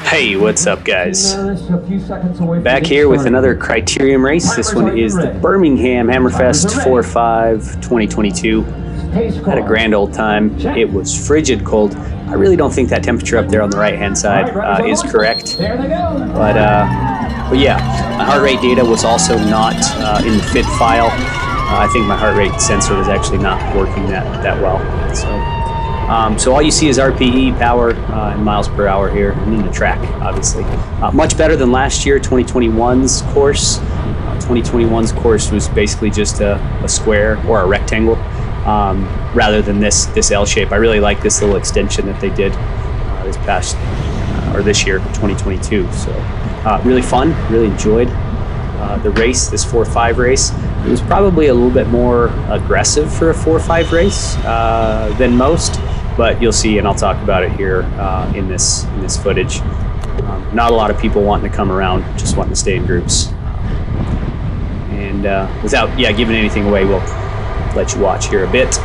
Hey, what's up, guys? Back here with another Criterium race. This one is the Birmingham Hammerfest 4-5 2022. Had a grand old time. It was frigid cold. I really don't think that temperature up there on the right-hand side is correct. But yeah, my heart rate data was also not in the fit file. I think my heart rate sensor was actually not working that well. So all you see is RPE, power, and miles per hour here, and then the track, obviously. Much better than last year, 2021's course. 2021's course was basically just a square or a rectangle, rather than this L shape. I really like this little extension that they did this year, 2022. So really fun, really enjoyed the race, this 4-5 race. It was probably a little bit more aggressive for a 4-5 race than most. But you'll see, and I'll talk about it here in this footage. Not a lot of people wanting to come around, just wanting to stay in groups. And without giving anything away, we'll let you watch here a bit.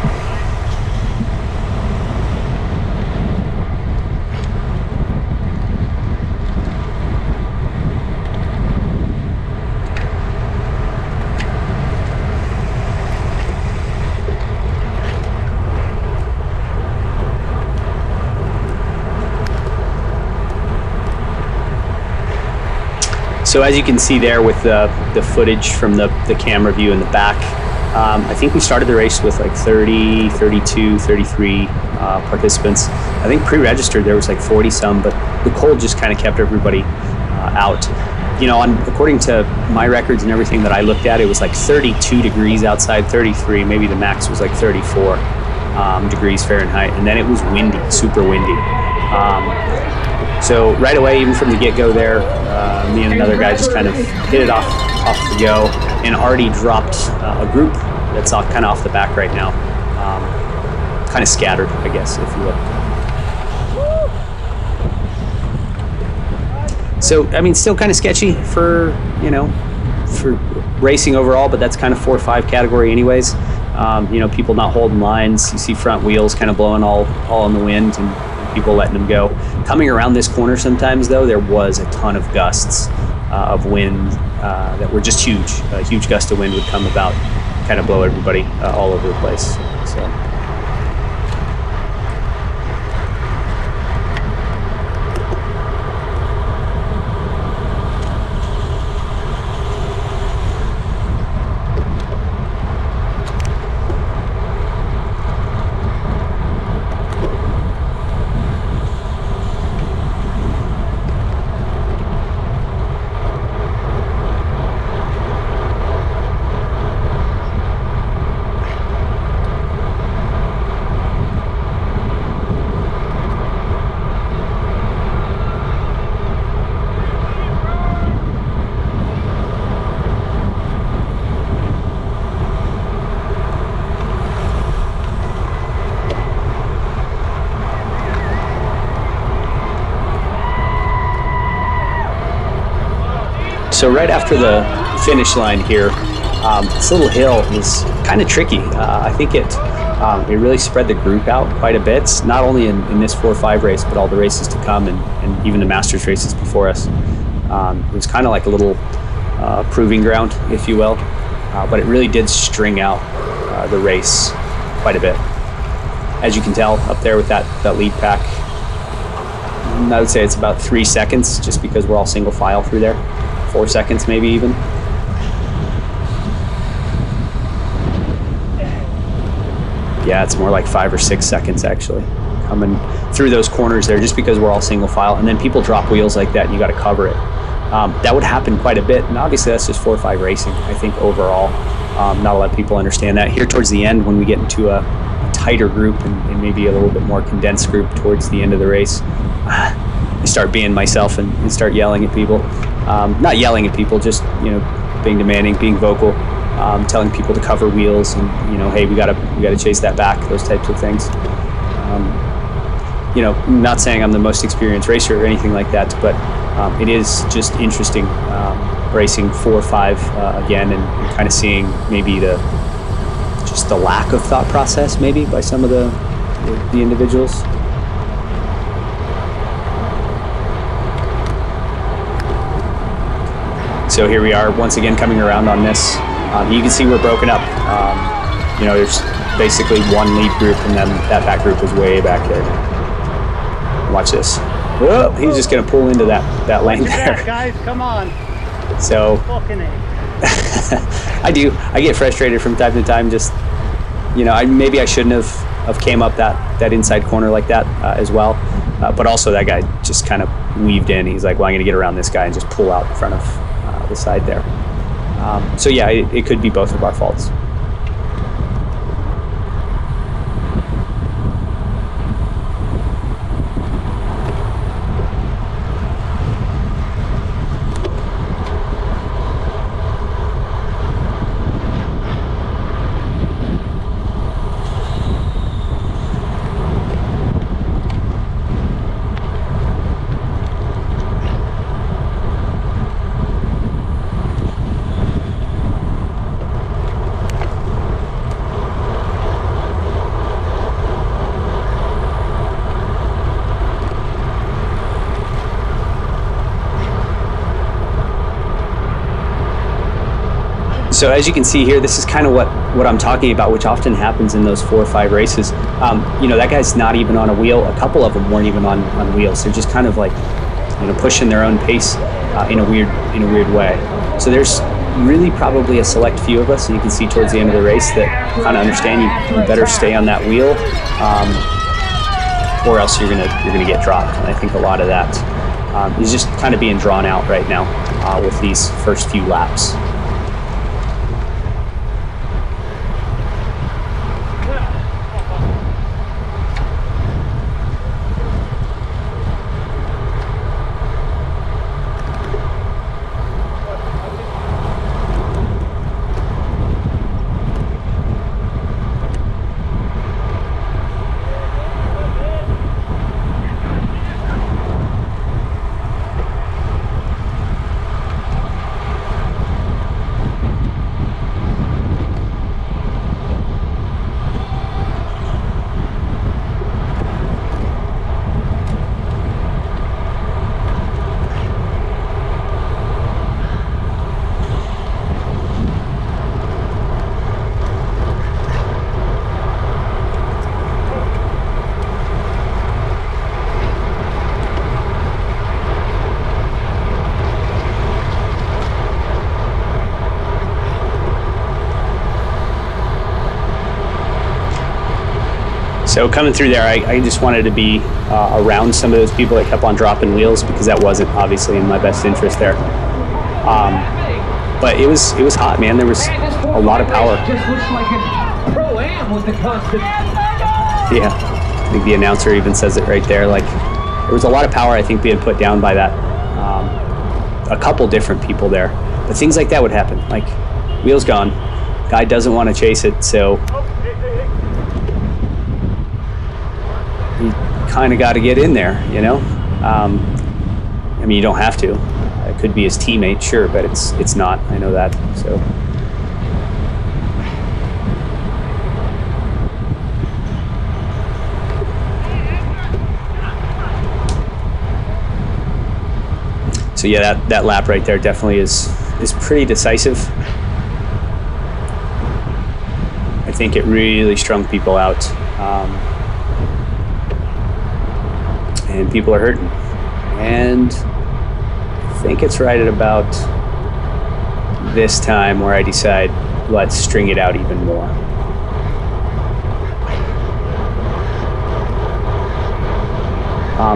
So as you can see there with the footage from the camera view in the back, I think we started the race with like 30, 32, 33 participants. I think pre-registered there was like 40 some, but the cold just kind of kept everybody out. You know, according to my records and everything that I looked at, it was like 32 degrees outside, 33, maybe the max was like 34 degrees Fahrenheit, and then it was windy, super windy. So right away, even from the get-go there, me and another guy just kind of hit it off the go, and already dropped a group that's kind of off the back right now. Kind of scattered, I guess, if you will. So, I mean, still kind of sketchy for racing overall, but that's kind of 4-5 category anyways. People not holding lines. You see front wheels kind of blowing all in the wind, and people letting them go. Coming around this corner sometimes, though, there was a ton of gusts of wind that were just huge. A huge gust of wind would come about, kind of blow everybody all over the place. So. So right after the finish line here, this little hill is kind of tricky. I think it really spread the group out quite a bit, not only in this 4-5 race, but all the races to come and even the Masters races before us. It was kind of like a little proving ground, if you will, but it really did string out the race quite a bit. As you can tell up there with that lead pack, I would say it's about 3 seconds, just because we're all single file through there. 4 seconds maybe even. Yeah, it's more like 5 or 6 seconds actually, coming through those corners there, just because we're all single file, and then people drop wheels like that and you got to cover it. That would happen quite a bit, and obviously that's just 4-5 racing, I think, overall. Not a lot of people understand that. Here towards the end, when we get into a tighter group and maybe a little bit more condensed group towards the end of the race, I start being myself and start yelling at people. Not yelling at people, just being demanding, being vocal, telling people to cover wheels, and hey, we gotta chase that back. Those types of things. Not saying I'm the most experienced racer or anything like that, but it is just interesting racing 4-5 again, and kind of seeing maybe just the lack of thought process maybe by some of the So here we are once again coming around on this. You can see we're broken up. You know, there's basically one lead group, and then that back group is way back there. Watch this. Whoa, he's just going to pull into that lane there. Guys, come on. So I get frustrated from time to time. Just, you know, maybe I shouldn't have came up that inside corner like that as well. But also that guy just kind of weaved in. He's like, well, I'm going to get around this guy and just pull out in front of the side there. So yeah, it could be both of our faults. So as you can see here, this is kind of what I'm talking about, which often happens in those 4 or 5 races. You know, that guy's not even on a wheel. A couple of them weren't even on wheels. They're just kind of like, you know, pushing their own pace in a weird way. So there's really probably a select few of us, and you can see towards the end of the race that kind of understand you better stay on that wheel, or else you're gonna get dropped. And I think a lot of that is just kind of being drawn out right now with these first few laps. So coming through there, I just wanted to be around some of those people that kept on dropping wheels, because that wasn't obviously in my best interest there. But it was hot, man. There was a lot of power. Just looks like a pro-am with the constant. Yeah, I think the announcer even says it right there. Like, there was a lot of power, I think, being put down by that. A couple different people there. But things like that would happen. Like, wheel's gone. Guy doesn't want to chase it, so you kind of got to get in there, you know? I mean, you don't have to. It could be his teammate, sure, but it's not. I know that, so. So yeah, that lap right there definitely is pretty decisive. I think it really strung people out. And people are hurting. And I think it's right at about this time where I decide, let's string it out even more.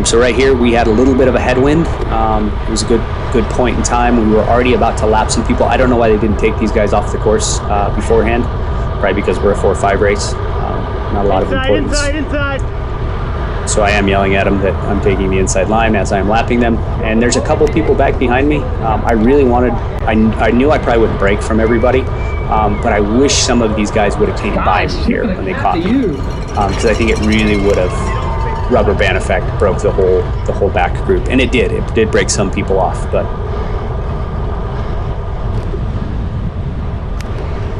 So right here, we had a little bit of a headwind. It was a good point in time. We were already about to lap some people. I don't know why they didn't take these guys off the course beforehand. Probably because we're a 4-5 race. Not a lot of importance. Inside. So I am yelling at them that I'm taking the inside line as I'm lapping them. And there's a couple people back behind me. I really wanted, I knew I probably wouldn't break from everybody, but I wish some of these guys would have came by me here when they caught me. Because I think it really would have, rubber band effect, broke the whole back group. And it did break some people off, but.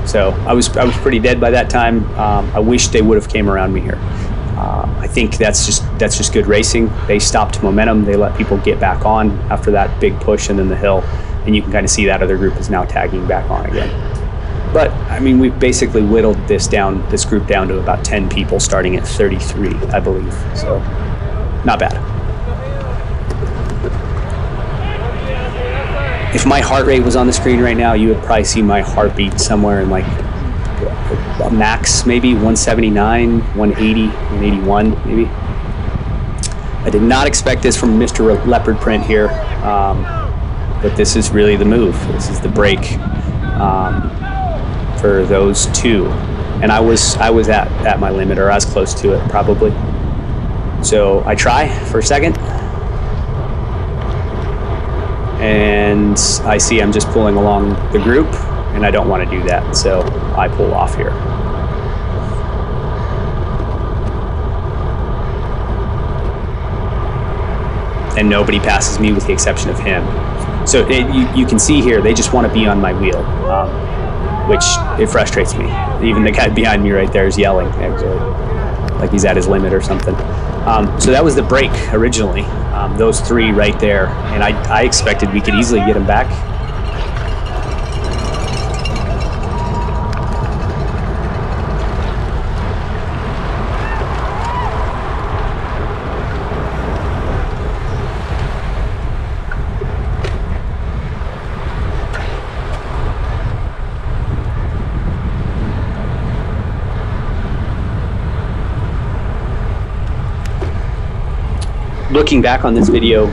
So I was pretty dead by that time. I wish they would have came around me here. I think that's just good racing. They stopped momentum. They let people get back on after that big push and then the hill. and you can kind of see that other group is now tagging back on again. But I mean, we've basically whittled this group down to about 10 people, starting at 33, I believe. So not bad. If my heart rate was on the screen right now, you would probably see my heartbeat somewhere in like a max, maybe 179, 180, 181, maybe. I did not expect this from Mr. Leopard Print here, but this is really the move. This is the break for those two, and I was at my limit, or as close to it probably. So I try for a second, and I see I'm just pulling along the group, and I don't want to do that, so I pull off here. And nobody passes me with the exception of him. So you can see here, they just want to be on my wheel, which it frustrates me. Even the guy behind me right there is yelling, actually, like he's at his limit or something. So that was the break originally, those three right there, and I expected we could easily get them back. Looking back on this video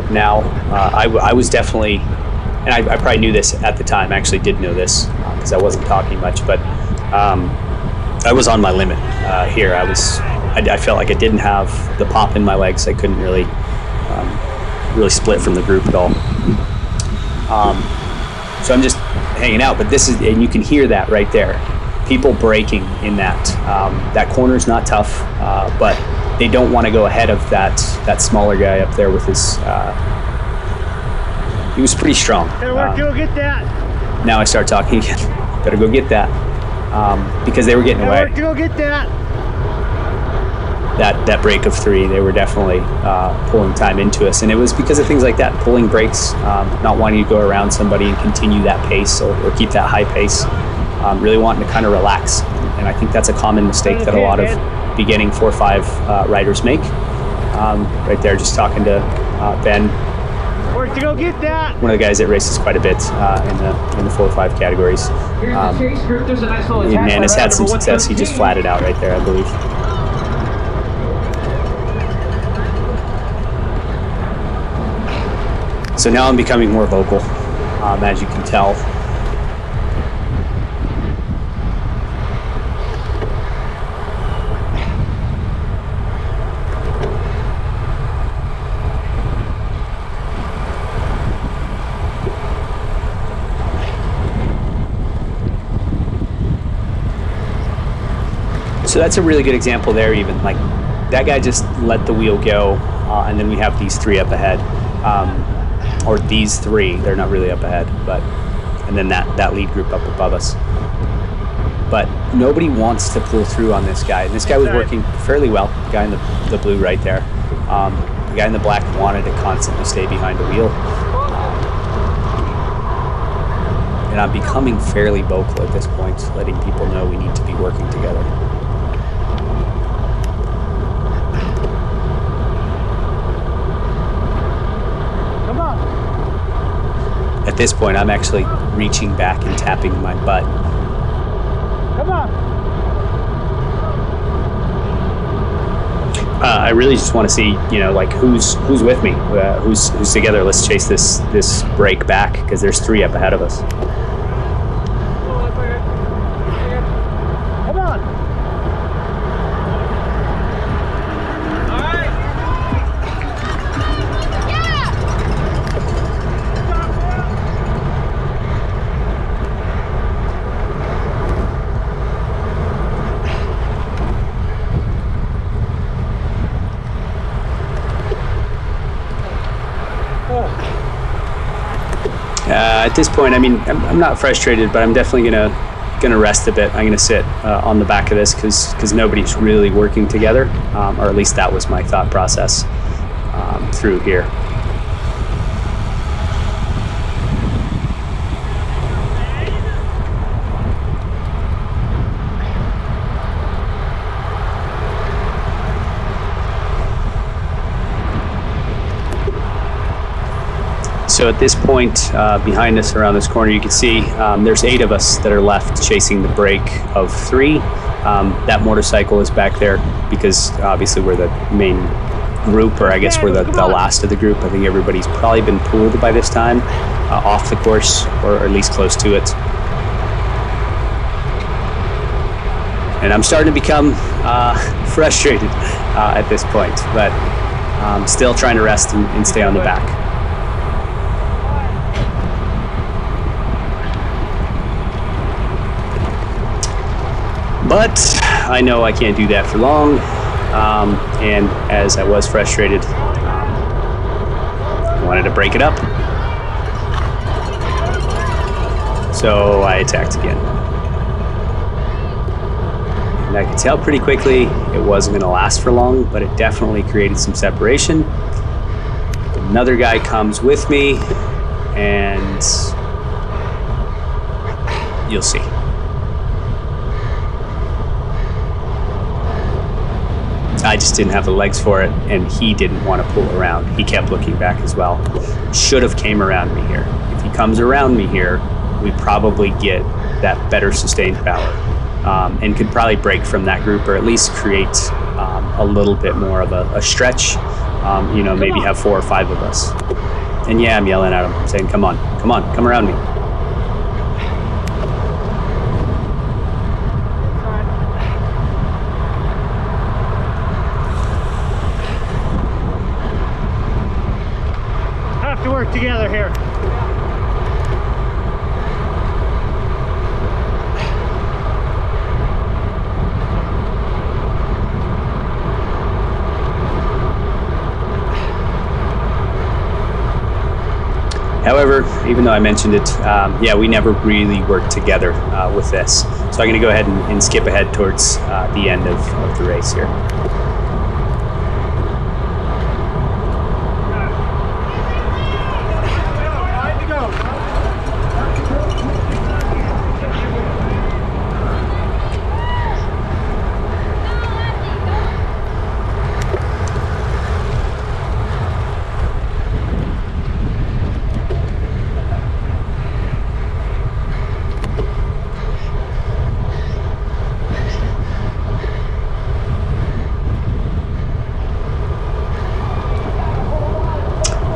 now, I was definitely, and I probably knew this at the time. I actually did know this because I wasn't talking much, but I was on my limit here. I felt like I didn't have the pop in my legs. I couldn't really split from the group at all. So I'm just hanging out, but this is, and you can hear that right there. People braking in that. That corner's not tough, but they don't want to go ahead of that smaller guy up there with his. He was pretty strong. Better work, go get that. Now I start talking again. Better go get that, because they were getting away. Better work, go get that. That break of three, they were definitely pulling time into us, and it was because of things like that, pulling brakes, not wanting to go around somebody and continue that pace or keep that high pace, really wanting to kind of relax. And I think that's a common mistake that a lot of beginning 4-5 riders make. Right there, just talking to Ben. Work to go get that. One of the guys that races quite a bit in the 4-5 categories. Man has had some success. He just flatted out right there, I believe. So now I'm becoming more vocal, as you can tell. So that's a really good example there, even like that guy just let the wheel go, and then we have these three up ahead, or these three, they're not really up ahead, but, and then that lead group up above us. But nobody wants to pull through on this guy, and this guy was working fairly well, the guy in the blue right there. The guy in the black wanted to constantly stay behind the wheel. And I'm becoming fairly vocal at this point, letting people know we need to be working together. At this point, I'm actually reaching back and tapping my butt. Come on. I really just want to see, like who's with me, who's together. Let's chase this break back, because there's three up ahead of us. Come on. At this point, I mean, I'm not frustrated, but I'm definitely gonna rest a bit. I'm gonna sit on the back of this because nobody's really working together, or at least that was my thought process through here. So at this point, behind us around this corner, you can see there's 8 of us that are left chasing the break of 3. That motorcycle is back there because obviously we're the main group, or I guess we're the last of the group. I think everybody's probably been pulled by this time off the course, or at least close to it. And I'm starting to become frustrated at this point, but still trying to rest and stay on the back. But I know I can't do that for long, and as I was frustrated, I wanted to break it up. So I attacked again. And I could tell pretty quickly it wasn't going to last for long, but it definitely created some separation. Another guy comes with me, and you'll see. I just didn't have the legs for it, and he didn't want to pull around. He kept looking back as well. Should have came around me here. If he comes around me here, we probably get that better sustained power, and could probably break from that group, or at least create a little bit more of a stretch. Maybe have 4 or 5 of us. And yeah, I'm yelling at him, saying, come on, come around me. To work together here. However, even though I mentioned it, we never really worked together with this. So I'm going to go ahead and skip ahead towards the end of the race here.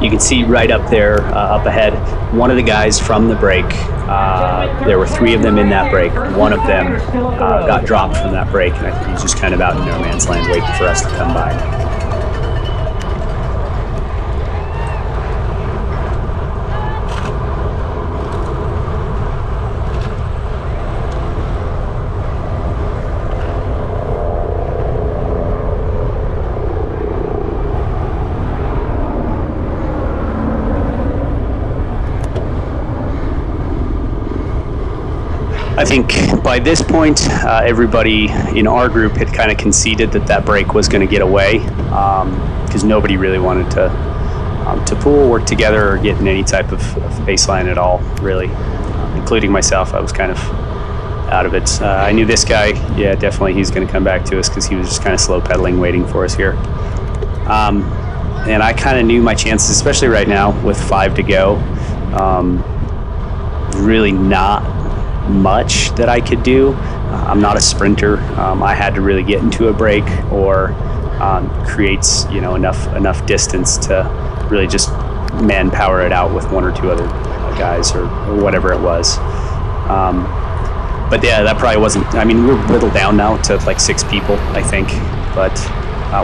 You can see right up there, up ahead, one of the guys from the break. There were 3 of them in that break. One of them got dropped from that break, and I think he's just kind of out in no man's land waiting for us to come by. I think by this point, everybody in our group had kind of conceded that break was going to get away, because nobody really wanted to pool, work together, or get in any type of baseline at all, really, including myself. I was kind of out of it. I knew this guy, definitely he's going to come back to us, because he was just kind of slow pedaling, waiting for us here. And I kind of knew my chances, especially right now with 5 to go. Really not much that I could do. I'm not a sprinter. I had to really get into a break, or create enough distance to really just manpower it out with 1 or 2 other guys, or whatever it was. But yeah, that probably wasn't. I mean, we're whittled down now to like 6 people, I think, but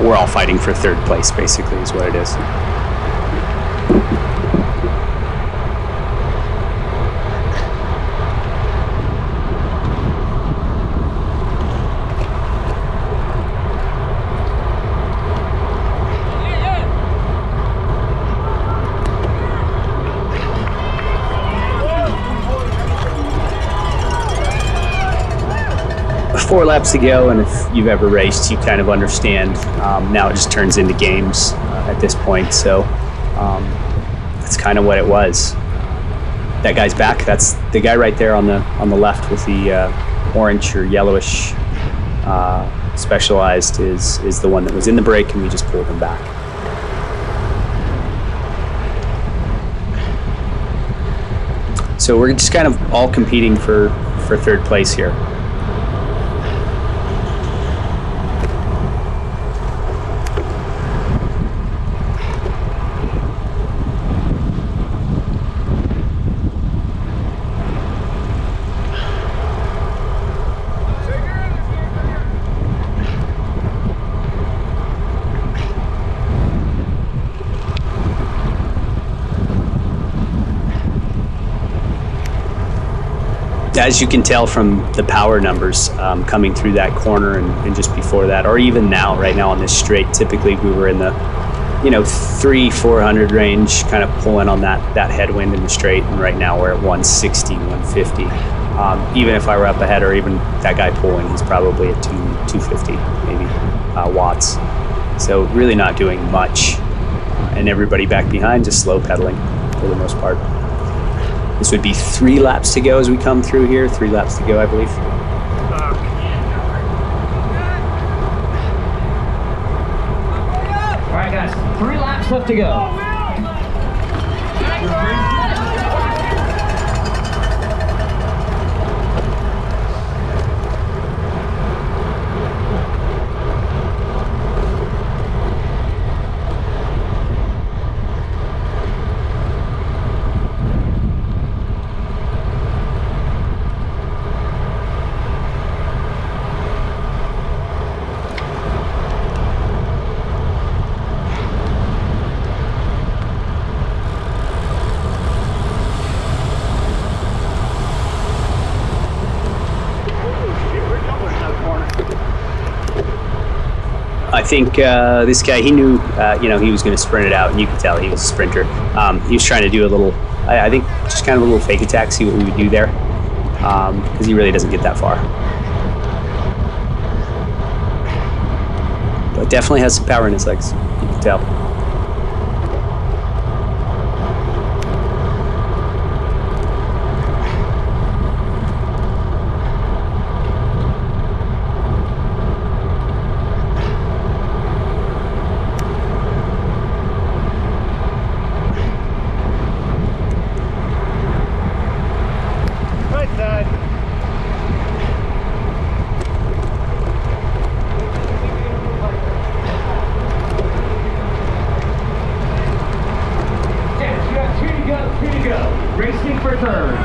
we're all fighting for 3rd place, basically, is what it is. Four laps to go, and if you've ever raced, you kind of understand. Now it just turns into games at this point, so that's kind of what it was. That guy's back. That's the guy right there on the left with the orange or yellowish Specialized is the one that was in the break, and we just pulled him back. So we're just kind of all competing for third place here. As you can tell from the power numbers coming through that corner and just before that, or even now, right now on this straight, typically we were in the 300-400 range, kind of pulling on that headwind in the straight, and right now we're at 160, 150. Even if I were up ahead, or even that guy pulling, he's probably at 250 maybe watts. So really not doing much, and everybody back behind just slow pedaling for the most part. This would be 3 laps to go as we come through here. 3 laps to go, I believe. All right, guys, 3 laps left to go. I think this guy, he knew, he was going to sprint it out, and you could tell he was a sprinter. He was trying to do a little, I think, just kind of a little fake attack, see what we would do there, because he really doesn't get that far. But definitely has some power in his legs, you can tell. Racing for third.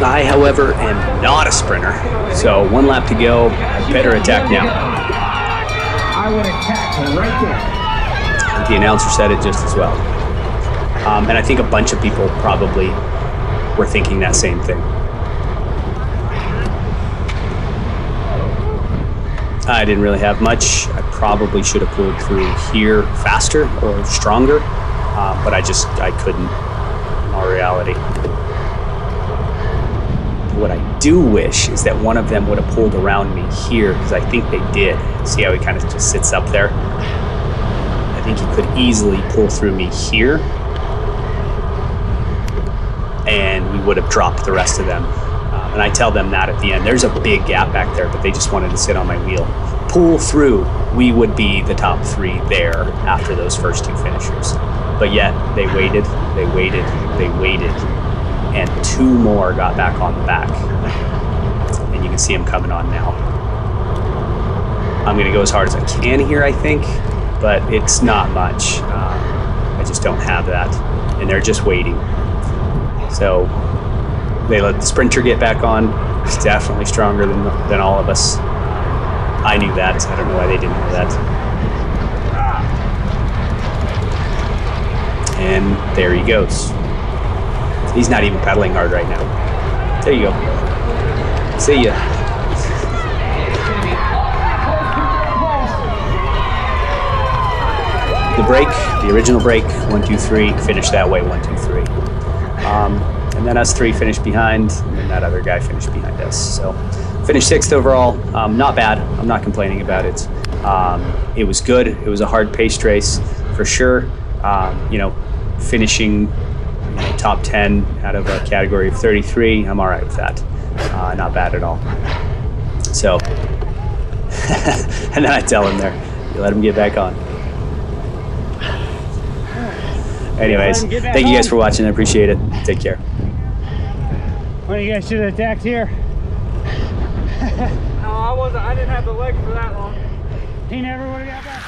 I, however, am not a sprinter, so 1 lap to go. I better attack now. I would attack right there. The announcer said it just as well. And I think a bunch of people probably were thinking that same thing. I didn't really have much. I probably should have pulled through here faster or stronger, but I couldn't in all reality. What I do wish is that one of them would have pulled around me here, because I think they did. See how he kind of just sits up there? I think he could easily pull through me here. and we would have dropped the rest of them. And I tell them that at the end. There's a big gap back there, but they just wanted to sit on my wheel. Pull through, we would be the top 3 there after those first 2 finishers. But yet, they waited, and 2 more got back on the back. And you can see them coming on now. I'm going to go as hard as I can here, I think, but it's not much. I just don't have that. And they're just waiting. So they let the sprinter get back on. He's definitely stronger than all of us. I knew that. I don't know why they didn't know that. And there he goes. He's not even pedaling hard right now. There you go. See ya. The break, the original break, 1, 2, 3, finished that way, 1, 2, 3. And then us 3 finished behind, and then that other guy finished behind us. So finished 6th overall. Not bad. I'm not complaining about it. It was good. It was a hard-paced race for sure. Finishing top 10 out of a category of 33, I'm all right with that. Not bad at all. So, and then I tell him there, you let him get back on. Anyways, thank you guys for watching. I appreciate it. Take care. Well, you guys should have attacked here. No, I didn't have the legs for that long. He never would have got back.